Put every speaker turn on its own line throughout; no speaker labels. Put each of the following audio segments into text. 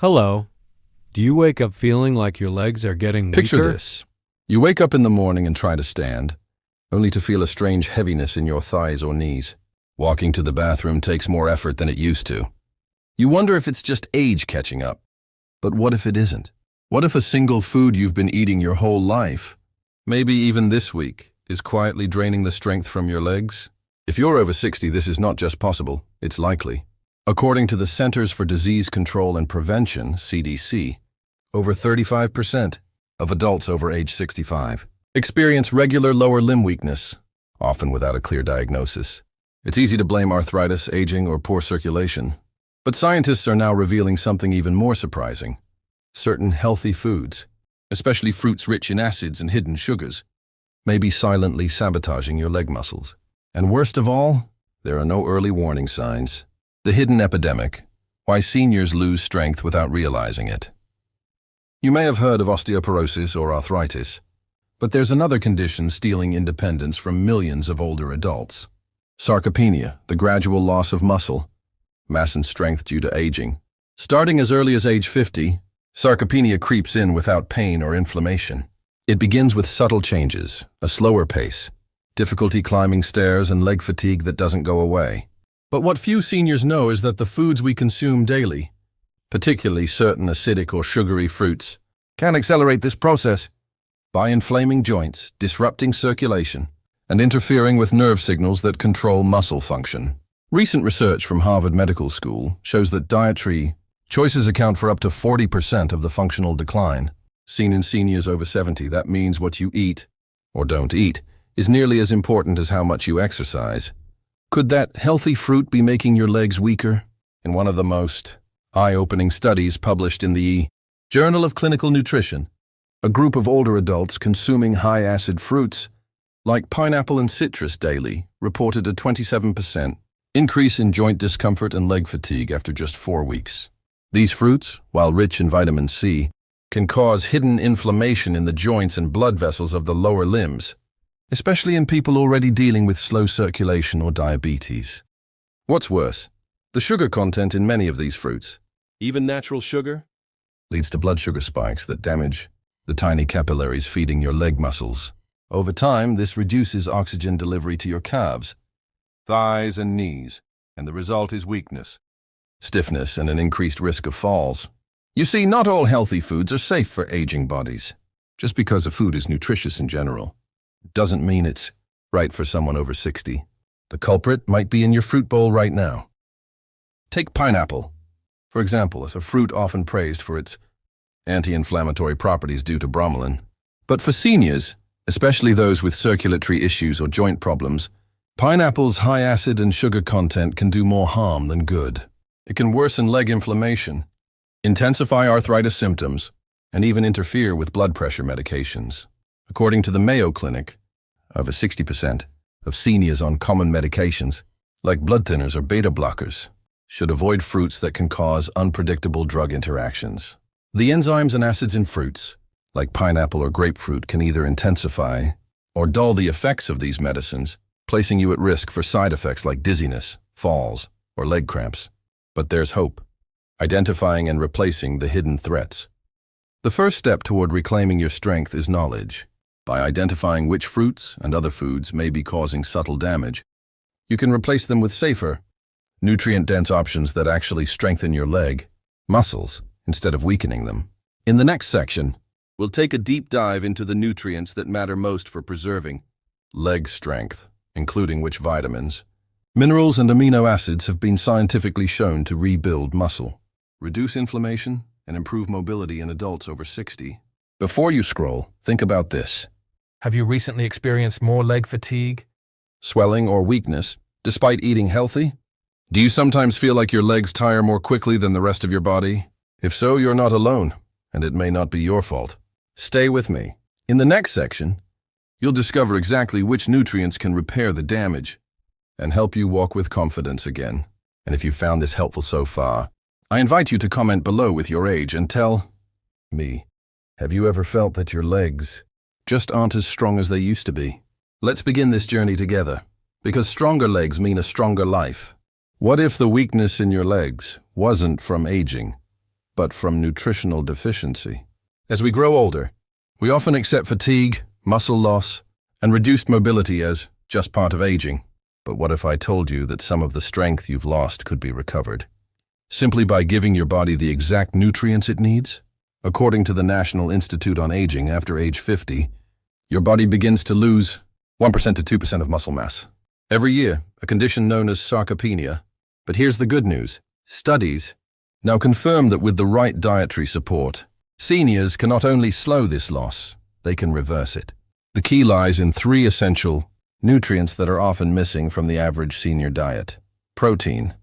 Hello. Do you wake up feeling like your legs are getting
Picture
weaker?
this. You wake up in the morning and try to stand, only to feel a strange heaviness in your thighs or knees. Walking to the bathroom takes more effort than it used to. You wonder if it's just age catching up. But what if it isn't? What if a single food you've been eating your whole life, maybe even this week, is quietly draining the strength from your legs? If you're over 60, this is not just possible, it's likely. According to the Centers for Disease Control and Prevention, CDC, over 35% of adults over age 65 experience regular lower limb weakness, often without a clear diagnosis. It's easy to blame arthritis, aging, or poor circulation. But scientists are now revealing something even more surprising. Certain healthy foods, especially fruits rich in acids and hidden sugars, may be silently sabotaging your leg muscles. And worst of all, there are no early warning signs. The hidden epidemic, why seniors lose strength without realizing it. You may have heard of osteoporosis or arthritis, but there's another condition stealing independence from millions of older adults. Sarcopenia, the gradual loss of muscle, mass and strength due to aging. Starting as early as age 50, sarcopenia creeps in without pain or inflammation. It begins with subtle changes, a slower pace, difficulty climbing stairs, and leg fatigue that doesn't go away. But what few seniors know is that the foods we consume daily, particularly certain acidic or sugary fruits, can accelerate this process by inflaming joints, disrupting circulation, and interfering with nerve signals that control muscle function. Recent research from Harvard Medical School shows that dietary choices account for up to 40% of the functional decline seen in seniors over 70. That means what you eat, or don't eat, is nearly as important as how much you exercise. Could that healthy fruit be making your legs weaker? In one of the most eye-opening studies published in the Journal of Clinical Nutrition, a group of older adults consuming high-acid fruits, like pineapple and citrus daily, reported a 27% increase in joint discomfort and leg fatigue after just 4 weeks. These fruits, while rich in vitamin C, can cause hidden inflammation in the joints and blood vessels of the lower limbs, especially in people already dealing with slow circulation or diabetes. What's worse, the sugar content in many of these fruits, even natural sugar, leads to blood sugar spikes that damage the tiny capillaries feeding your leg muscles. Over time, this reduces oxygen delivery to your calves, thighs, and knees, and the result is weakness, stiffness, and an increased risk of falls. You see, not all healthy foods are safe for aging bodies. Just because a food is nutritious in general doesn't mean it's right for someone over 60. The culprit might be in your fruit bowl right now. Take pineapple, for example, as a fruit often praised for its anti-inflammatory properties due to bromelain. But for seniors, especially those with circulatory issues or joint problems, pineapple's high acid and sugar content can do more harm than good. It can worsen leg inflammation, intensify arthritis symptoms, and even interfere with blood pressure medications. According to the Mayo Clinic, over 60% of seniors on common medications, like blood thinners or beta blockers, should avoid fruits that can cause unpredictable drug interactions. The enzymes and acids in fruits, like pineapple or grapefruit, can either intensify or dull the effects of these medicines, placing you at risk for side effects like dizziness, falls, or leg cramps. But there's hope: identifying and replacing the hidden threats. The first step toward reclaiming your strength is knowledge. By identifying which fruits and other foods may be causing subtle damage, you can replace them with safer, nutrient-dense options that actually strengthen your leg muscles instead of weakening them. In the next section, we'll take a deep dive into the nutrients that matter most for preserving leg strength, including which vitamins, minerals, and amino acids have been scientifically shown to rebuild muscle, reduce inflammation, and improve mobility in adults over 60. Before you scroll, think about this.
Have you recently experienced more leg fatigue,
swelling, or weakness, despite eating healthy? Do you sometimes feel like your legs tire more quickly than the rest of your body? If so, you're not alone, and it may not be your fault. Stay with me. In the next section, you'll discover exactly which nutrients can repair the damage and help you walk with confidence again. And if you found this helpful so far, I invite you to comment below with your age and tell me, have you ever felt that your legs just aren't as strong as they used to be? Let's begin this journey together, because stronger legs mean a stronger life. What if the weakness in your legs wasn't from aging, but from nutritional deficiency. As we grow older, we often accept fatigue, muscle loss, and reduced mobility as just part of aging. But what if I told you that some of the strength you've lost could be recovered? Simply by giving your body the exact nutrients it needs? According to the National Institute on Aging, after age 50, your body begins to lose 1% to 2% of muscle mass every year, a condition known as sarcopenia. But here's the good news. Studies now confirm that with the right dietary support, seniors can not only slow this loss, they can reverse it. The key lies in 3 essential nutrients that are often missing from the average senior diet: protein,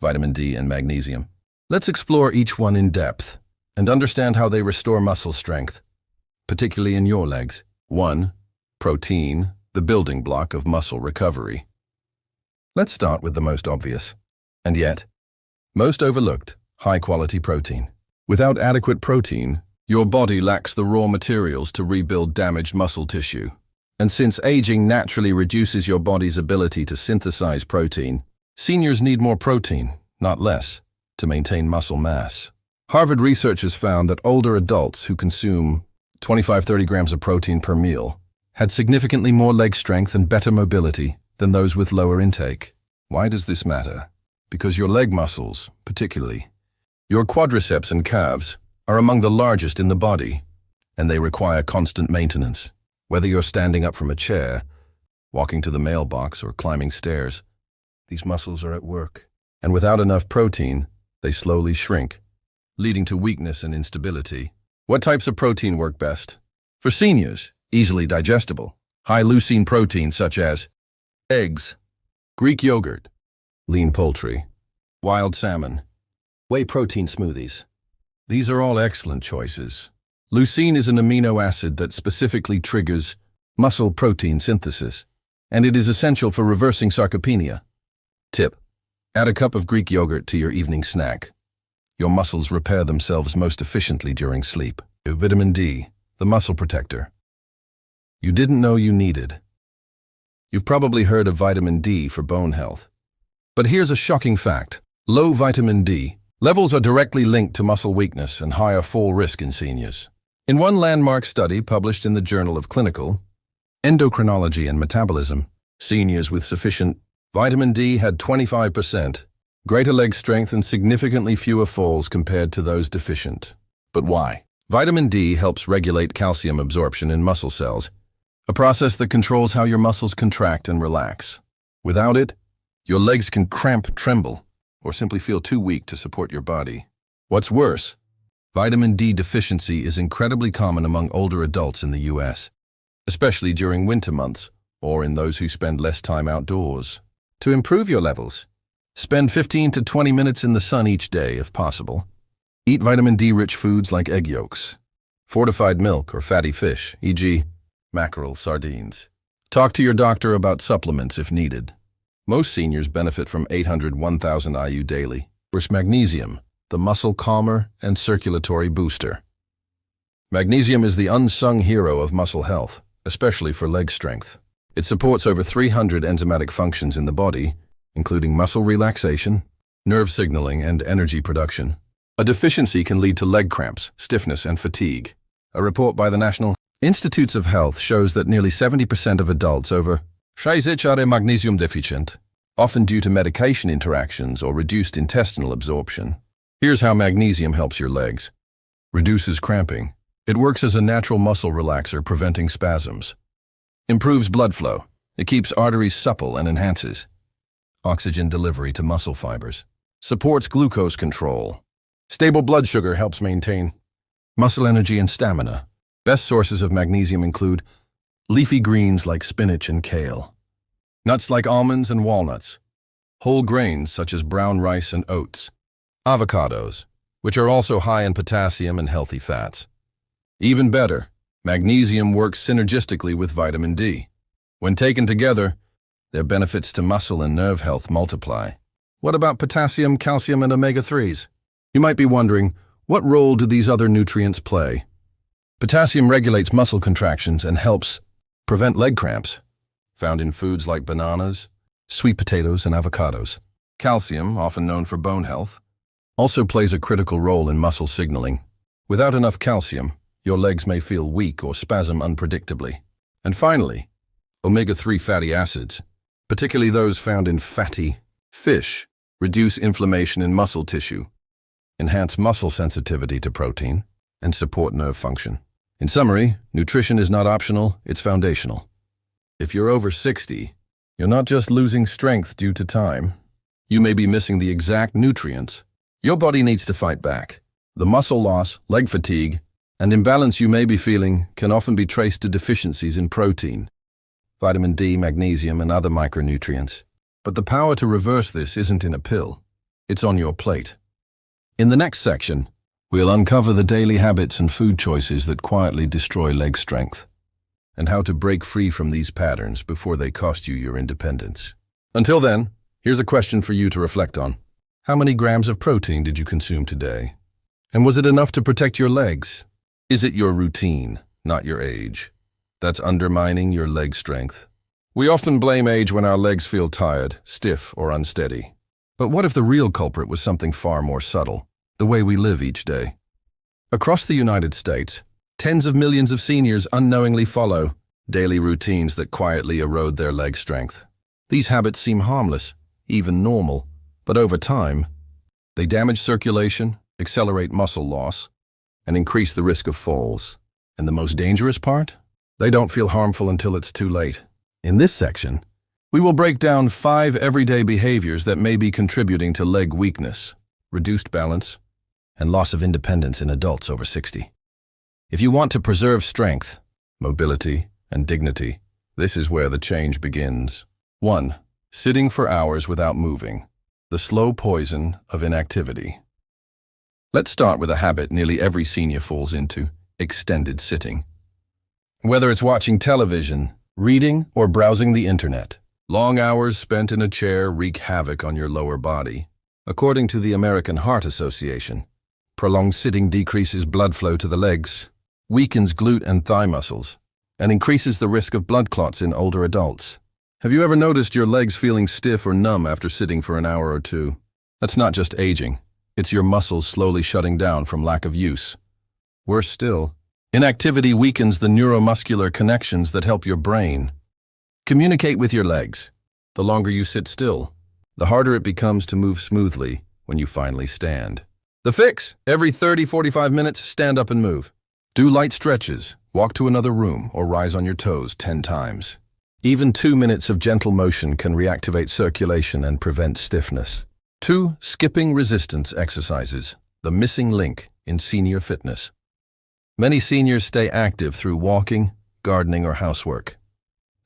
vitamin D, and magnesium. Let's explore each one in depth and understand how they restore muscle strength, particularly in your legs. 1. Protein, the building block of muscle recovery. Let's start with the most obvious, and yet most overlooked: high-quality protein. Without adequate protein, your body lacks the raw materials to rebuild damaged muscle tissue. And since aging naturally reduces your body's ability to synthesize protein, seniors need more protein, not less, to maintain muscle mass. Harvard researchers found that older adults who consume 25-30 grams of protein per meal had significantly more leg strength and better mobility than those with lower intake. Why does this matter? Because your leg muscles, particularly your quadriceps and calves, are among the largest in the body, and they require constant maintenance. Whether you're standing up from a chair, walking to the mailbox, or climbing stairs, these muscles are at work. And without enough protein, they slowly shrink, leading to weakness and instability. What types of protein work best? For seniors, easily digestible, high-leucine protein such as eggs, Greek yogurt, lean poultry, wild salmon, whey protein smoothies. These are all excellent choices. Leucine is an amino acid that specifically triggers muscle protein synthesis, and it is essential for reversing sarcopenia. Tip: add a cup of Greek yogurt to your evening snack. Your muscles repair themselves most efficiently during sleep. Vitamin D, the muscle protector. You didn't know you needed. You've probably heard of vitamin D for bone health. But here's a shocking fact. Low vitamin D levels are directly linked to muscle weakness and higher fall risk in seniors. In one landmark study published in the Journal of Clinical Endocrinology and Metabolism, seniors with sufficient vitamin D had 25% greater leg strength and significantly fewer falls compared to those deficient. But why? Vitamin D helps regulate calcium absorption in muscle cells, a process that controls how your muscles contract and relax. Without it, your legs can cramp, tremble, or simply feel too weak to support your body. What's worse, vitamin D deficiency is incredibly common among older adults in the US, especially during winter months or in those who spend less time outdoors. To improve your levels, spend 15 to 20 minutes in the sun each day if possible. Eat vitamin D-rich foods like egg yolks, fortified milk or fatty fish, e.g. mackerel, sardines. Talk to your doctor about supplements if needed. Most seniors benefit from 800-1000 IU daily. Where's magnesium, the muscle calmer and circulatory booster? Magnesium is the unsung hero of muscle health, especially for leg strength. It supports over 300 enzymatic functions in the body, including muscle relaxation, nerve signaling, and energy production. A deficiency can lead to leg cramps, stiffness, and fatigue. A report by the National Institutes of Health shows that nearly 70% of adults over 60 are magnesium deficient, often due to medication interactions or reduced intestinal absorption. Here's how magnesium helps your legs. Reduces cramping. It works as a natural muscle relaxer, preventing spasms. Improves blood flow. It keeps arteries supple and enhances oxygen delivery to muscle fibers. Supports glucose control. Stable blood sugar helps maintain muscle energy and stamina. Best sources of magnesium include leafy greens like spinach and kale, nuts like almonds and walnuts, whole grains such as brown rice and oats, avocados, which are also high in potassium and healthy fats. Even better, magnesium works synergistically with vitamin D. When taken together, their benefits to muscle and nerve health multiply. What about potassium, calcium, and omega-3s? You might be wondering, what role do these other nutrients play? Potassium regulates muscle contractions and helps prevent leg cramps, found in foods like bananas, sweet potatoes, and avocados. Calcium, often known for bone health, also plays a critical role in muscle signaling. Without enough calcium, your legs may feel weak or spasm unpredictably. And finally, omega-3 fatty acids, particularly those found in fatty fish, reduce inflammation in muscle tissue, enhance muscle sensitivity to protein, and support nerve function. In summary, nutrition is not optional, it's foundational. If you're over 60, you're not just losing strength due to time. You may be missing the exact nutrients your body needs to fight back. The muscle loss, leg fatigue, and imbalance you may be feeling can often be traced to deficiencies in protein, vitamin D, magnesium, and other micronutrients. But the power to reverse this isn't in a pill. It's on your plate. In the next section, we'll uncover the daily habits and food choices that quietly destroy leg strength, and how to break free from these patterns before they cost you your independence. Until then, here's a question for you to reflect on. How many grams of protein did you consume today? And was it enough to protect your legs? Is it your routine, not your age, that's undermining your leg strength? We often blame age when our legs feel tired, stiff, or unsteady. But what if the real culprit was something far more subtle, the way we live each day? Across the United States, tens of millions of seniors unknowingly follow daily routines that quietly erode their leg strength. These habits seem harmless, even normal, but over time, they damage circulation, accelerate muscle loss, and increase the risk of falls. And the most dangerous part? They don't feel harmful until it's too late. In this section, we will break down 5 everyday behaviors that may be contributing to leg weakness, reduced balance, and loss of independence in adults over 60. If you want to preserve strength, mobility, and dignity, this is where the change begins. 1. Sitting for hours without moving. The slow poison of inactivity. Let's start with a habit nearly every senior falls into: extended sitting. Whether it's watching television, reading, or browsing the internet, long hours spent in a chair wreak havoc on your lower body. According to the American Heart Association, prolonged sitting decreases blood flow to the legs, weakens glute and thigh muscles, and increases the risk of blood clots in older adults. Have you ever noticed your legs feeling stiff or numb after sitting for an hour or two? That's not just aging. It's your muscles slowly shutting down from lack of use. Worse still, inactivity weakens the neuromuscular connections that help your brain communicate with your legs. The longer you sit still, the harder it becomes to move smoothly when you finally stand. The fix: every 30-45 minutes, stand up and move. Do light stretches, walk to another room, or rise on your toes 10 times. Even 2 minutes of gentle motion can reactivate circulation and prevent stiffness. 2. Skipping resistance exercises, the missing link in senior fitness. Many seniors stay active through walking, gardening, or housework.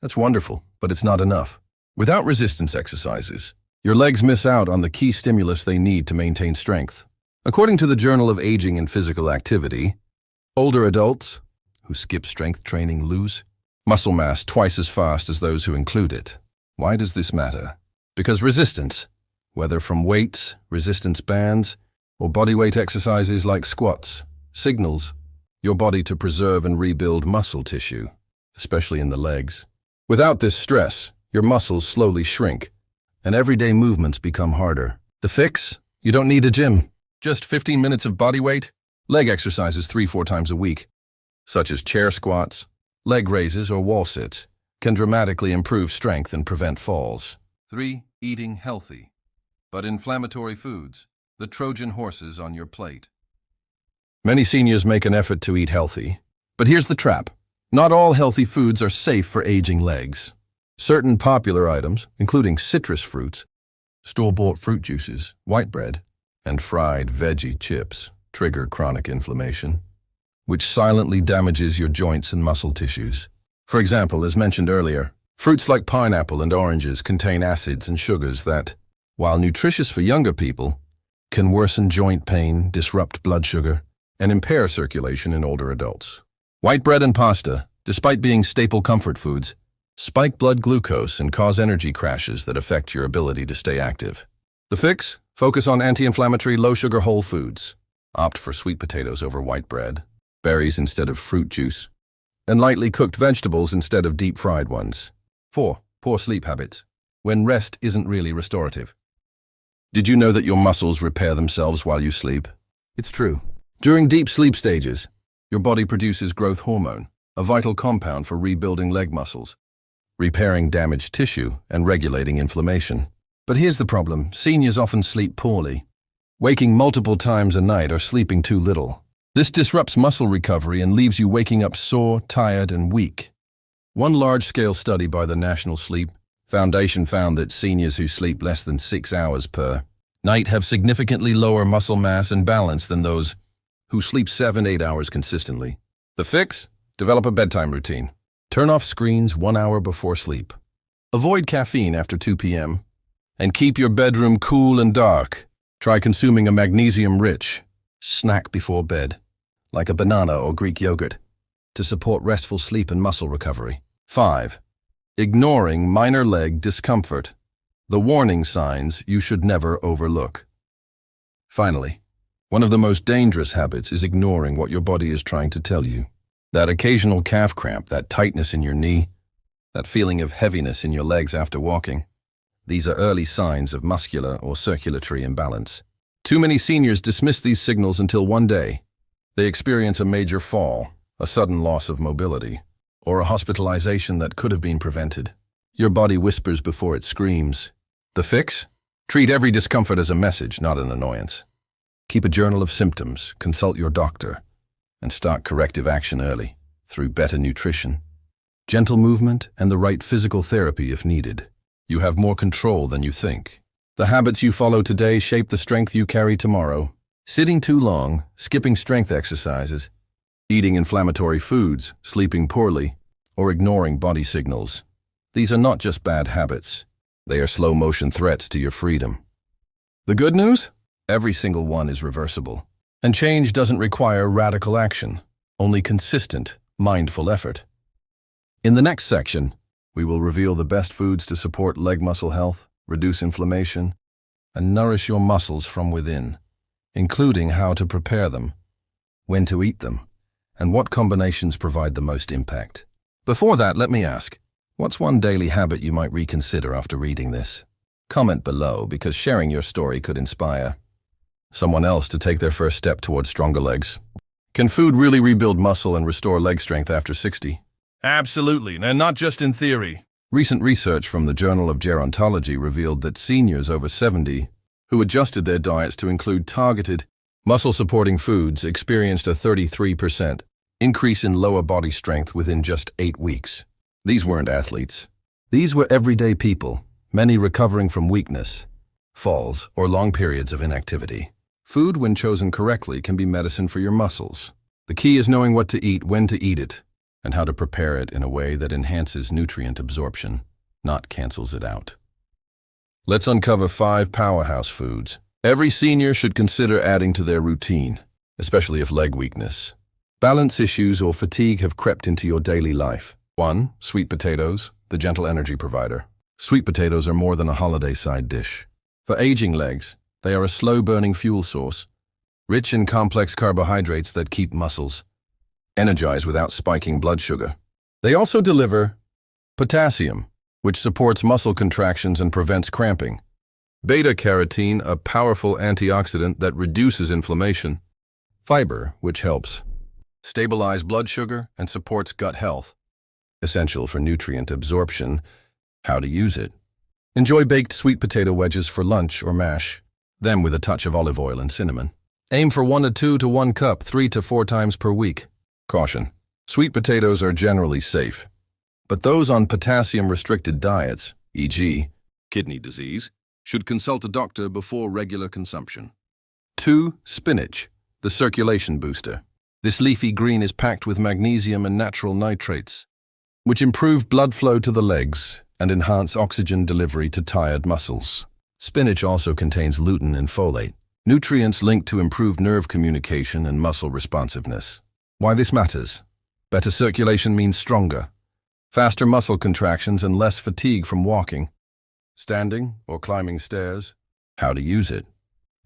That's wonderful, but it's not enough. Without resistance exercises, your legs miss out on the key stimulus they need to maintain strength. According to the Journal of Aging and Physical Activity, older adults who skip strength training lose muscle mass twice as fast as those who include it. Why does this matter? Because resistance, whether from weights, resistance bands, or bodyweight exercises like squats, signals your body to preserve and rebuild muscle tissue, especially in the legs. Without this stress, your muscles slowly shrink, and everyday movements become harder. The fix? You don't need a gym. Just 15 minutes of bodyweight, leg exercises 3-4 times a week, such as chair squats, leg raises, or wall sits, can dramatically improve strength and prevent falls. 3. Eating healthy, but inflammatory foods, the Trojan horses on your plate. Many seniors make an effort to eat healthy, but here's the trap. Not all healthy foods are safe for aging legs. Certain popular items, including citrus fruits, store-bought fruit juices, white bread, and fried veggie chips, trigger chronic inflammation, which silently damages your joints and muscle tissues. For example, as mentioned earlier, fruits like pineapple and oranges contain acids and sugars that, while nutritious for younger people, can worsen joint pain, disrupt blood sugar, and impair circulation in older adults. White bread and pasta, despite being staple comfort foods, spike blood glucose and cause energy crashes that affect your ability to stay active. The fix? Focus on anti-inflammatory, low-sugar whole foods. Opt for sweet potatoes over white bread, berries instead of fruit juice, and lightly cooked vegetables instead of deep-fried ones. 4. Poor sleep habits, when rest isn't really restorative. Did you know that your muscles repair themselves while you sleep? It's true. During deep sleep stages, your body produces growth hormone, a vital compound for rebuilding leg muscles, repairing damaged tissue, and regulating inflammation. But here's the problem. Seniors often sleep poorly, waking multiple times a night or sleeping too little. This disrupts muscle recovery and leaves you waking up sore, tired, and weak. One large-scale study by the National Sleep Foundation found that seniors who sleep less than 6 hours per night have significantly lower muscle mass and balance than those who sleep 7-8 hours consistently. The fix? Develop a bedtime routine. Turn off screens 1 hour before sleep. Avoid caffeine after 2 p.m. And keep your bedroom cool and dark. Try consuming a magnesium-rich snack before bed, like a banana or Greek yogurt, to support restful sleep and muscle recovery. 5. Ignoring minor leg discomfort. The warning signs you should never overlook. Finally, one of the most dangerous habits is ignoring what your body is trying to tell you. That occasional calf cramp, that tightness in your knee, that feeling of heaviness in your legs after walking. These are early signs of muscular or circulatory imbalance. Too many seniors dismiss these signals until one day they experience a major fall, a sudden loss of mobility, or a hospitalization that could have been prevented. Your body whispers before it screams. The fix? Treat every discomfort as a message, not an annoyance. Keep a journal of symptoms, consult your doctor, and start corrective action early through better nutrition, gentle movement, and the right physical therapy if needed. You have more control than you think. The habits you follow today shape the strength you carry tomorrow. Sitting too long, skipping strength exercises, eating inflammatory foods, sleeping poorly, or ignoring body signals. These are not just bad habits. They are slow-motion threats to your freedom. The good news? Every single one is reversible. And change doesn't require radical action, only consistent, mindful effort. In the next section, we will reveal the best foods to support leg muscle health, reduce inflammation, and nourish your muscles from within, including how to prepare them, when to eat them, and what combinations provide the most impact. Before that, let me ask, what's one daily habit you might reconsider after reading this? Comment below, because sharing your story could inspire someone else to take their first step towards stronger legs. Can food really rebuild muscle and restore leg strength after 60?
Absolutely, and not just in theory.
Recent research from the Journal of Gerontology revealed that seniors over 70 who adjusted their diets to include targeted, muscle-supporting foods experienced a 33% increase in lower body strength within just 8 weeks. These weren't athletes. These were everyday people, many recovering from weakness, falls, or long periods of inactivity. Food, when chosen correctly, can be medicine for your muscles. The key is knowing what to eat, when to eat it, and how to prepare it in a way that enhances nutrient absorption, not cancels it out. Let's uncover 5 powerhouse foods every senior should consider adding to their routine, especially if leg weakness, balance issues, or fatigue have crept into your daily life. 1. Sweet potatoes, the gentle energy provider. Sweet potatoes are more than a holiday side dish. For aging legs, they are a slow-burning fuel source, rich in complex carbohydrates that keep muscles energized without spiking blood sugar. They also deliver potassium, which supports muscle contractions and prevents cramping. Beta-carotene, a powerful antioxidant that reduces inflammation. Fiber, which helps stabilize blood sugar and supports gut health. Essential for nutrient absorption. How to use it. Enjoy baked sweet potato wedges for lunch or mash, them with a touch of olive oil and cinnamon. Aim for 1 to 2 to 1 cup 3 to 4 times per week. Caution: sweet potatoes are generally safe, but those on potassium-restricted diets, e.g., kidney disease, should consult a doctor before regular consumption. 2. Spinach, the circulation booster. This leafy green is packed with magnesium and natural nitrates, which improve blood flow to the legs and enhance oxygen delivery to tired muscles. Spinach also contains lutein and folate, nutrients linked to improved nerve communication and muscle responsiveness. Why this matters? Better circulation means stronger, faster muscle contractions, and less fatigue from walking, standing, or climbing stairs. How to use it.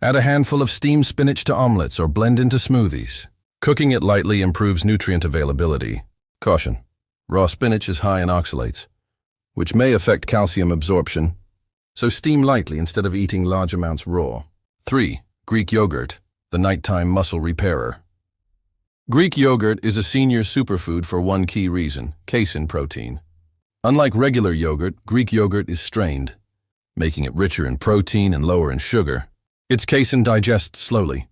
Add a handful of steamed spinach to omelets or blend into smoothies. Cooking it lightly improves nutrient availability. Caution: raw spinach is high in oxalates, which may affect calcium absorption so steam lightly instead of eating large amounts raw. 3. Greek yogurt, the nighttime muscle repairer. Greek yogurt is a senior superfood for one key reason: casein protein. Unlike regular yogurt, Greek yogurt is strained, making it richer in protein and lower in sugar. Its casein digests slowly,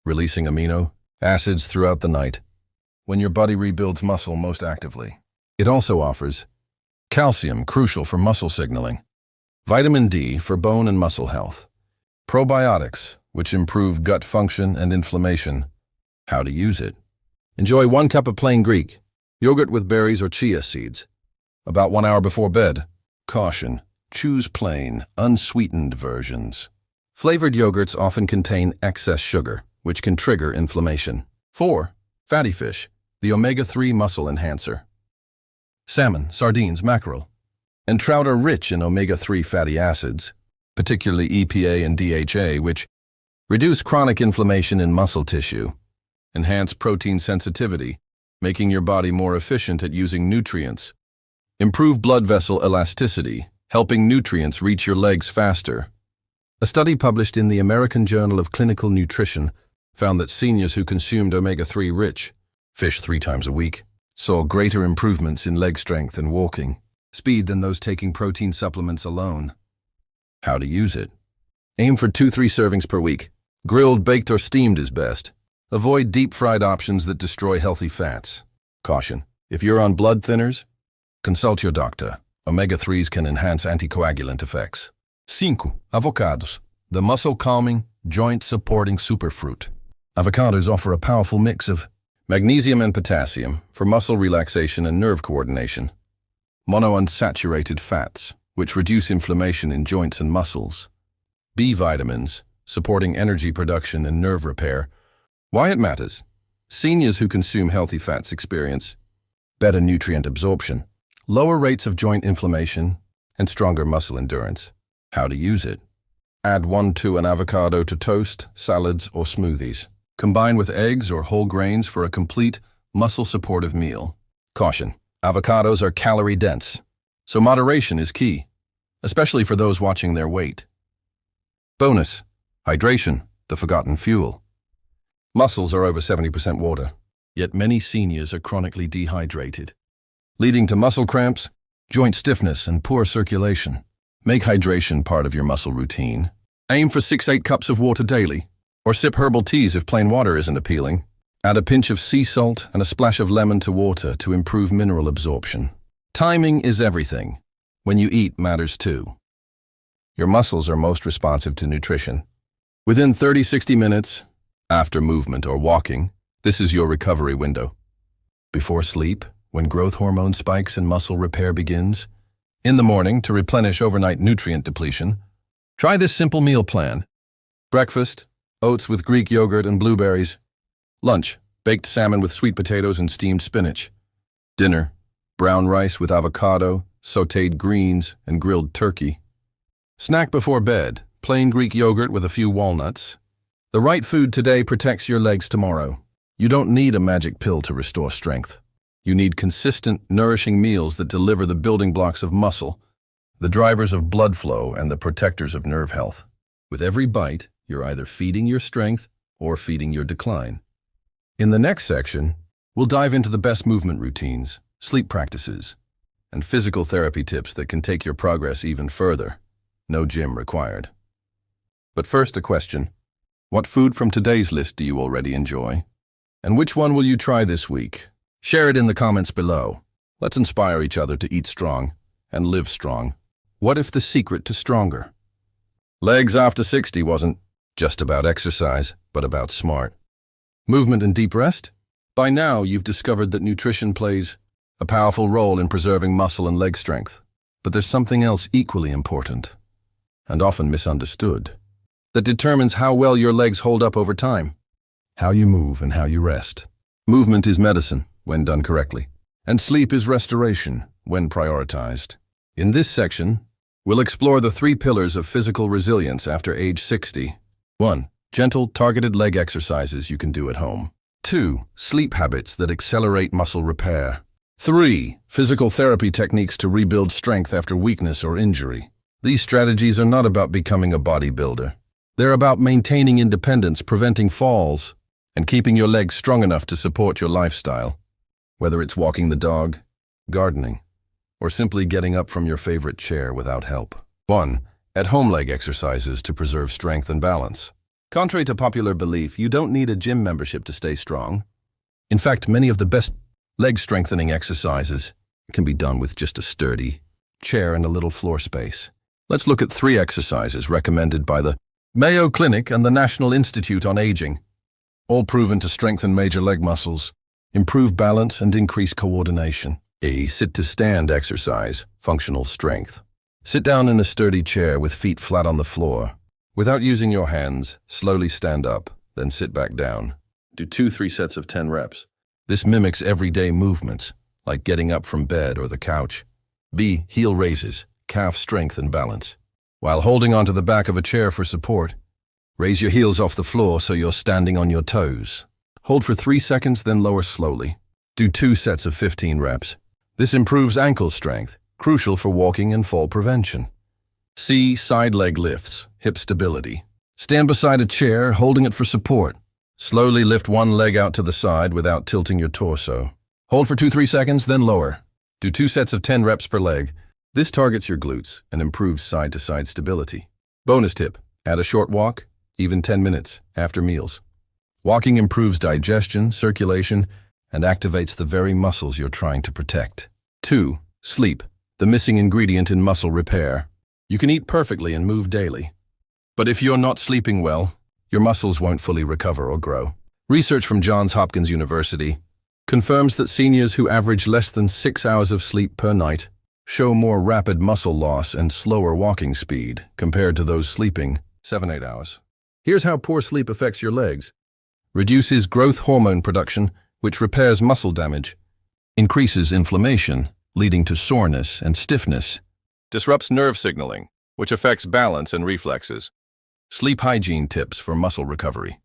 releasing amino acids throughout the night, when your body rebuilds muscle most actively. It also offers calcium, crucial for muscle signaling, vitamin D for bone and muscle health, probiotics, which improve gut function and inflammation. How to use it. Enjoy 1 cup of plain Greek yogurt with berries or chia seeds, about 1 hour before bed. Caution: choose plain, unsweetened versions. Flavored yogurts often contain excess sugar, which can trigger inflammation. 4. Fatty fish, the omega-3 muscle enhancer. Salmon, sardines, mackerel, and trout are rich in omega-3 fatty acids, particularly EPA and DHA, which reduce chronic inflammation in muscle tissue, enhance protein sensitivity, making your body more efficient at using nutrients, improve blood vessel elasticity, helping nutrients reach your legs faster. A study published in the American Journal of Clinical Nutrition found that seniors who consumed omega-3 rich fish 3 times a week saw greater improvements in leg strength and walking speed than those taking protein supplements alone. How to use it. Aim for 2-3 servings per week. Grilled, baked, or steamed is best. Avoid deep-fried options that destroy healthy fats. Caution: if you're on blood thinners, consult your doctor. Omega-3s can enhance anticoagulant effects. 5. Avocados, the muscle-calming, joint-supporting superfruit. Avocados offer a powerful mix of magnesium and potassium for muscle relaxation and nerve coordination. Monounsaturated fats, which reduce inflammation in joints and muscles. B vitamins, supporting energy production and nerve repair. Why it matters. Seniors who consume healthy fats experience better nutrient absorption, lower rates of joint inflammation, and stronger muscle endurance. How to use it. Add 1 to an avocado to toast, salads, or smoothies. Combine with eggs or whole grains for a complete, muscle-supportive meal. Caution: avocados are calorie-dense, so moderation is key, especially for those watching their weight. Bonus: hydration, the forgotten fuel. Muscles are over 70% water, yet many seniors are chronically dehydrated, leading to muscle cramps, joint stiffness, and poor circulation. Make hydration part of your muscle routine. Aim for 6-8 cups of water daily, or sip herbal teas if plain water isn't appealing. Add a pinch of sea salt and a splash of lemon to water to improve mineral absorption. Timing is everything. When you eat matters too. Your muscles are most responsive to nutrition. Within 30-60 minutes, after movement or walking, this is your recovery window. Before sleep, when growth hormone spikes and muscle repair begins. In the morning, to replenish overnight nutrient depletion, try this simple meal plan. Breakfast: oats with Greek yogurt and blueberries. Lunch: baked salmon with sweet potatoes and steamed spinach. Dinner: brown rice with avocado, sautéed greens, and grilled turkey. Snack before bed: plain Greek yogurt with a few walnuts. The right food today protects your legs tomorrow. You don't need a magic pill to restore strength. You need consistent, nourishing meals that deliver the building blocks of muscle, the drivers of blood flow, and the protectors of nerve health. With every bite, you're either feeding your strength or feeding your decline. In the next section, we'll dive into the best movement routines, sleep practices, and physical therapy tips that can take your progress even further. No gym required. But first, a question. What food from today's list do you already enjoy? And which one will you try this week? Share it in the comments below. Let's inspire each other to eat strong and live strong. What if the secret to stronger? Legs after 60 wasn't just about exercise, but about smart movement and deep rest? By now, you've discovered that nutrition plays a powerful role in preserving muscle and leg strength. But there's something else equally important, and often misunderstood, that determines how well your legs hold up over time. How you move and how you rest. Movement is medicine when done correctly, and sleep is restoration when prioritized. In this section, we'll explore the 3 pillars of physical resilience after age 60. 1. Gentle, targeted leg exercises you can do at home. 2. Sleep habits that accelerate muscle repair. 3. Physical therapy techniques to rebuild strength after weakness or injury. These strategies are not about becoming a bodybuilder. They're about maintaining independence, preventing falls, and keeping your legs strong enough to support your lifestyle. Whether it's walking the dog, gardening, or simply getting up from your favorite chair without help. 1. At-home leg exercises to preserve strength and balance. Contrary to popular belief, you don't need a gym membership to stay strong. In fact, many of the best leg strengthening exercises can be done with just a sturdy chair and a little floor space. Let's look at 3 exercises recommended by the Mayo Clinic and the National Institute on Aging, all proven to strengthen major leg muscles, improve balance, and increase coordination. A sit-to-stand exercise, functional strength. Sit down in a sturdy chair with feet flat on the floor. Without using your hands, slowly stand up, then sit back down. Do 2-3 sets of 10 reps. This mimics everyday movements, like getting up from bed or the couch. B. Heel raises, calf strength and balance. While holding onto the back of a chair for support, raise your heels off the floor so you're standing on your toes. Hold for 3 seconds, then lower slowly. Do 2 sets of 15 reps. This improves ankle strength, crucial for walking and fall prevention. C. Side leg lifts, hip stability. Stand beside a chair, holding it for support. Slowly lift one leg out to the side without tilting your torso. Hold for 2-3 seconds, then lower. Do 2 sets of 10 reps per leg. This targets your glutes and improves side-to-side stability. Bonus tip, add a short walk, even 10 minutes, after meals. Walking improves digestion, circulation, and activates the very muscles you're trying to protect. 2. Sleep, the missing ingredient in muscle repair. You can eat perfectly and move daily. But if you're not sleeping well, your muscles won't fully recover or grow. Research from Johns Hopkins University confirms that seniors who average less than 6 hours of sleep per night show more rapid muscle loss and slower walking speed compared to those sleeping 7-8 hours. Here's how poor sleep affects your legs. Reduces growth hormone production, which repairs muscle damage. Increases inflammation, leading to soreness and stiffness. Disrupts nerve signaling, which affects balance and reflexes. Sleep hygiene tips for muscle recovery.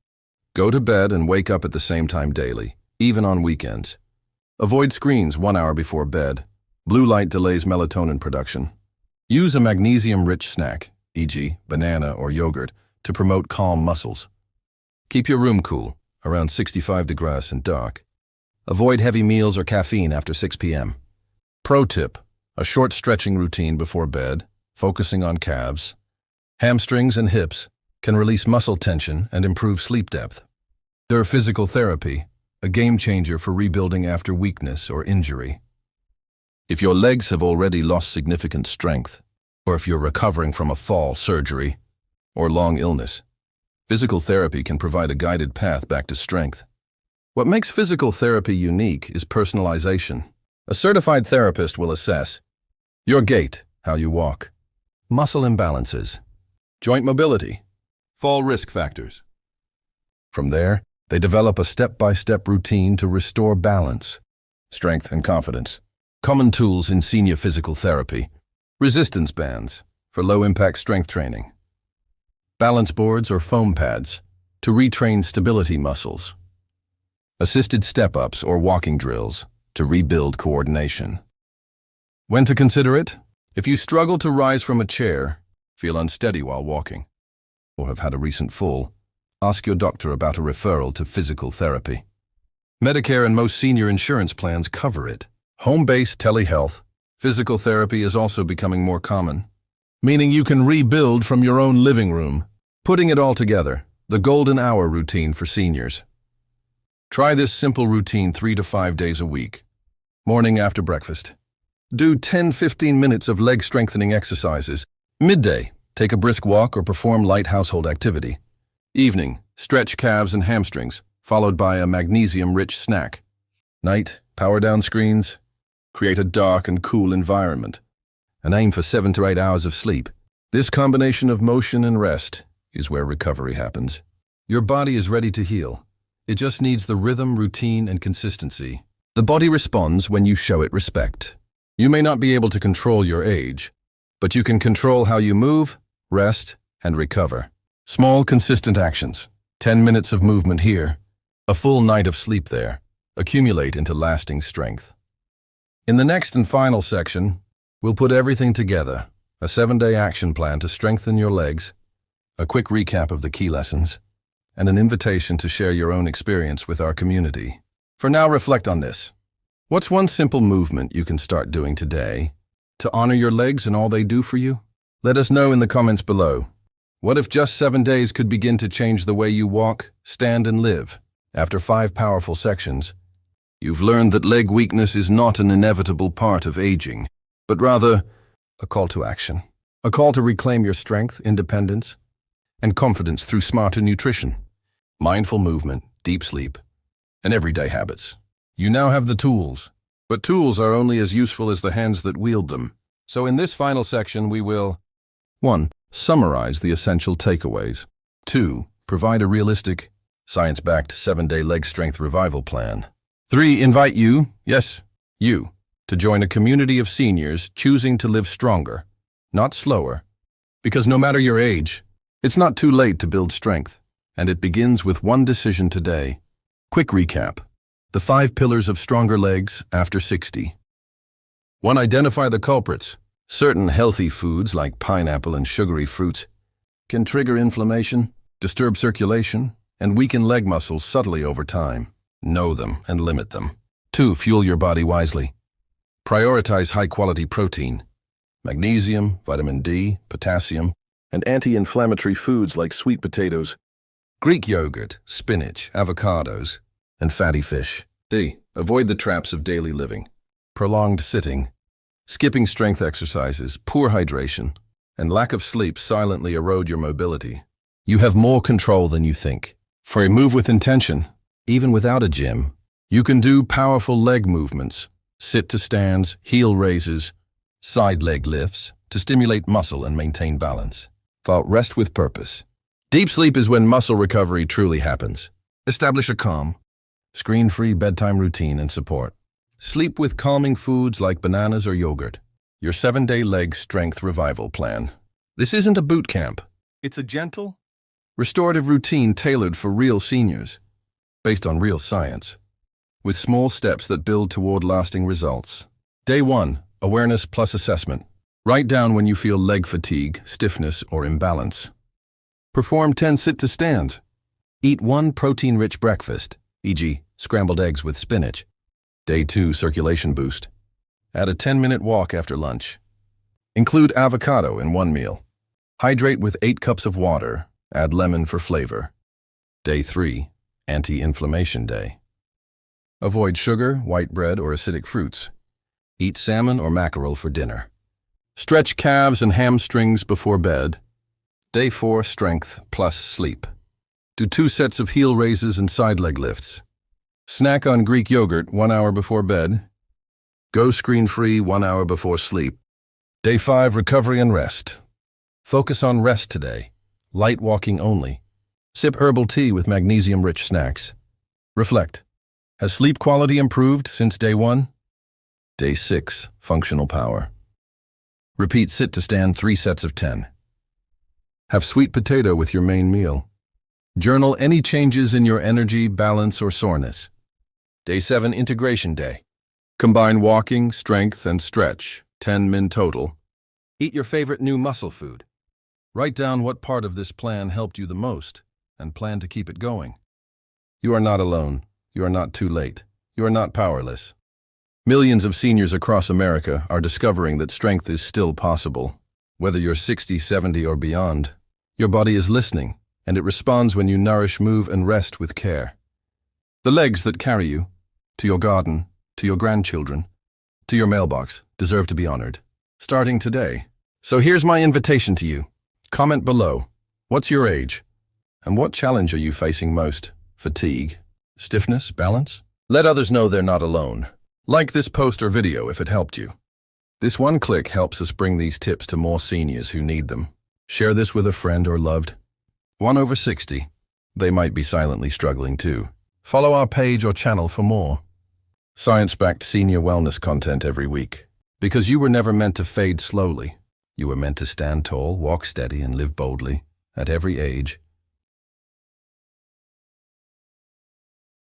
Go to bed and wake up at the same time daily, even on weekends. Avoid screens 1 hour before bed. Blue light delays melatonin production. Use a magnesium-rich snack, e.g. banana or yogurt, to promote calm muscles. Keep your room cool, around 65 degrees and dark. Avoid heavy meals or caffeine after 6 p.m. Pro tip, a short stretching routine before bed, focusing on calves, hamstrings, and hips, can release muscle tension and improve sleep depth. Physical therapy, a game changer for rebuilding after weakness or injury. If your legs have already lost significant strength, or if you're recovering from a fall, surgery, or long illness, physical therapy can provide a guided path back to strength. What makes physical therapy unique is personalization. A certified therapist will assess your gait, how you walk, muscle imbalances, joint mobility, fall risk factors. From there, they develop a step-by-step routine to restore balance, strength, and confidence. Common tools in senior physical therapy: resistance bands for low-impact strength training, balance boards or foam pads to retrain stability muscles, assisted step-ups or walking drills to rebuild coordination. When to consider it? If you struggle to rise from a chair, feel unsteady while walking, or have had a recent fall, ask your doctor about a referral to physical therapy. Medicare and most senior insurance plans cover it. Home-based telehealth, physical therapy is also becoming more common, meaning you can rebuild from your own living room. Putting it all together, the golden hour routine for seniors. Try this simple routine 3 to 5 days a week. Morning after breakfast. Do 10-15 minutes of leg strengthening exercises. Midday, take a brisk walk or perform light household activity. Evening, stretch calves and hamstrings, followed by a magnesium-rich snack. Night, power down screens. Create a dark and cool environment, and aim for 7 to 8 hours of sleep. This combination of motion and rest is where recovery happens. Your body is ready to heal. It just needs the rhythm, routine, and consistency. The body responds when you show it respect. You may not be able to control your age, but you can control how you move, rest, and recover. Small, consistent actions, 10 minutes of movement here, a full night of sleep there, accumulate into lasting strength. In the next and final section, we'll put everything together, a 7-day action plan to strengthen your legs, a quick recap of the key lessons, and an invitation to share your own experience with our community. For now, reflect on this. What's one simple movement you can start doing today to honor your legs and all they do for you? Let us know in the comments below. What if just 7 days could begin to change the way you walk, stand, and live? After 5 powerful sections, you've learned that leg weakness is not an inevitable part of aging, but rather a call to action. A call to reclaim your strength, independence, and confidence through smarter nutrition, mindful movement, deep sleep, and everyday habits. You now have the tools, but tools are only as useful as the hands that wield them. So in this final section, we will 1. Summarize the essential takeaways. 2. Provide a realistic, science-backed 7-day leg strength revival plan. 3. Invite you, yes, you, to join a community of seniors choosing to live stronger, not slower. Because no matter your age, it's not too late to build strength, and it begins with one decision today. Quick recap. The 5 pillars of stronger legs after 60. 1. Identify the culprits. Certain healthy foods like pineapple and sugary fruits can trigger inflammation, disturb circulation, and weaken leg muscles subtly over time. Know them and limit them. 2. Fuel your body wisely. Prioritize high-quality protein, magnesium, vitamin D, potassium, and anti-inflammatory foods like sweet potatoes, Greek yogurt, spinach, avocados, and fatty fish. 3. Avoid the traps of daily living. Prolonged sitting, skipping strength exercises, poor hydration, and lack of sleep silently erode your mobility. You have more control than you think. For a move with intention, even without a gym, you can do powerful leg movements, sit to stands, heel raises, side leg lifts to stimulate muscle and maintain balance. 4. Rest with purpose. Deep sleep is when muscle recovery truly happens. Establish a calm, screen-free bedtime routine and support. Sleep with calming foods like bananas or yogurt. Your 7-day leg strength revival plan. This isn't a boot camp. It's a gentle, restorative routine tailored for real seniors, based on real science, with small steps that build toward lasting results. Day 1. Awareness plus assessment. Write down when you feel leg fatigue, stiffness, or imbalance. Perform 10 sit-to-stands. Eat 1 protein-rich breakfast, e.g., scrambled eggs with spinach. Day 2. Circulation boost. Add a 10-minute walk after lunch. Include avocado in 1 meal. Hydrate with 8 cups of water. Add lemon for flavor. Day 3. Anti-inflammation day. Avoid sugar, white bread, or acidic fruits. Eat salmon or mackerel for dinner. Stretch calves and hamstrings before bed. Day 4. Strength plus sleep. Do 2 sets of heel raises and side leg lifts. Snack on Greek yogurt 1 hour before bed. Go screen-free 1 hour before sleep. Day 5. Recovery and rest. Focus on rest today. Light walking only. Sip herbal tea with magnesium-rich snacks. Reflect. Has sleep quality improved since day 1? Day 6. Functional power. Repeat sit-to-stand 3 sets of 10. Have sweet potato with your main meal. Journal any changes in your energy, balance, or soreness. Day 7. Integration day. Combine walking, strength, and stretch, 10 min total. Eat your favorite new muscle food. Write down what part of this plan helped you the most, and plan to keep it going. You are not alone. You are not too late. You are not powerless. Millions of seniors across America are discovering that strength is still possible. Whether you're 60, 70, or beyond, your body is listening, and it responds when you nourish, move, and rest with care. The legs that carry you, to your garden, to your grandchildren, to your mailbox, deserve to be honored. Starting today. So here's my invitation to you. Comment below. What's your age? And what challenge are you facing most? Fatigue? Stiffness? Balance? Let others know they're not alone. Like this post or video if it helped you. This one click helps us bring these tips to more seniors who need them. Share this with a friend or loved one over 60. They might be silently struggling too. Follow our page or channel for more science-backed senior wellness content every week. Because you were never meant to fade slowly. You were meant to stand tall, walk steady, and live boldly at every age.